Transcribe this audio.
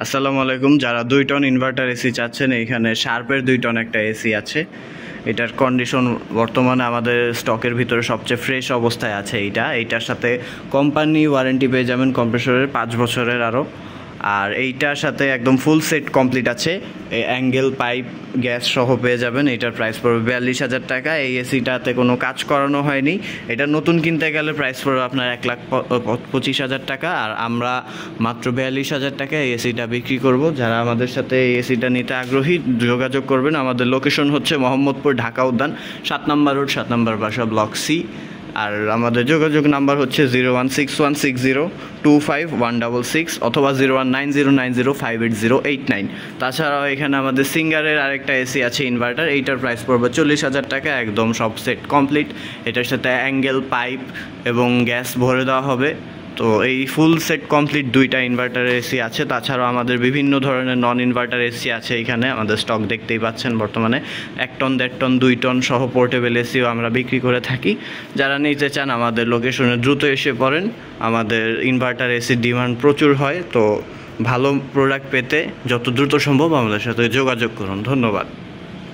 আসসালামু আলাইকুম। যারা 2 টন ইনভার্টার এসি চাচ্ছেন, এইখানে শার্পের 2 টন একটা এসি আছে। এটার কন্ডিশন বর্তমানে আমাদের স্টকের ভিতরে সবচেয়ে ফ্রেশ অবস্থায় আছে। এইটার সাথে কোম্পানি ওয়ারেন্টি পেয়ে যাবেন কম্প্রেসরের 5 বছরের আরও। আর এইটার সাথে একদম ফুল সেট কমপ্লিট আছে, অ্যাঙ্গেল পাইপ গ্যাস সহ পেয়ে যাবেন। এইটার প্রাইস পড়বে 42,000 টাকা। এই এসিটাতে কোনো কাজ করানো হয়নি। এটা নতুন কিনতে গেলে প্রাইস পড়বে আপনার 1,25,000 টাকা। আর আমরা মাত্র 42,000 টাকা এই এসিটা বিক্রি করব। যারা আমাদের সাথে এই এসিটা নিতে আগ্রহী যোগাযোগ করবেন। আমাদের লোকেশন হচ্ছে মোহাম্মদপুর, ঢাকা উদ্যান, 7 নম্বর রোড, 7 নম্বর বাসা, ব্লক সি। আর আমাদের যোগাযোগ নাম্বার হচ্ছে 01616025 166 অথবা 0190905808 তাছাড়াও এখানে আমাদের সিঙ্গারের আরেকটা এসি আছে ইনভার্টার। এইটার প্রাইস পড়বে 40,000 টাকা, একদম সব সেট কমপ্লিট। এটার সাথে অ্যাঙ্গেল পাইপ এবং গ্যাস ভরে দেওয়া হবে। তো এই ফুল সেট কমপ্লিট 2টা ইনভার্টার এসি আছে। তাছাড়াও আমাদের বিভিন্ন ধরনের নন ইনভার্টার এসি আছে। এখানে আমাদের স্টক দেখতেই পাচ্ছেন বর্তমানে 1 টন, 1.5 টন, 2 টন সহ পোর্টেবল এসিও আমরা বিক্রি করে থাকি। যারা নিতে চান আমাদের লোকেশনে দ্রুত এসে পড়েন। আমাদের ইনভার্টার এসির ডিমান্ড প্রচুর হয়, তো ভালো প্রোডাক্ট পেতে যত দ্রুত সম্ভব আমাদের সাথে যোগাযোগ করুন। ধন্যবাদ।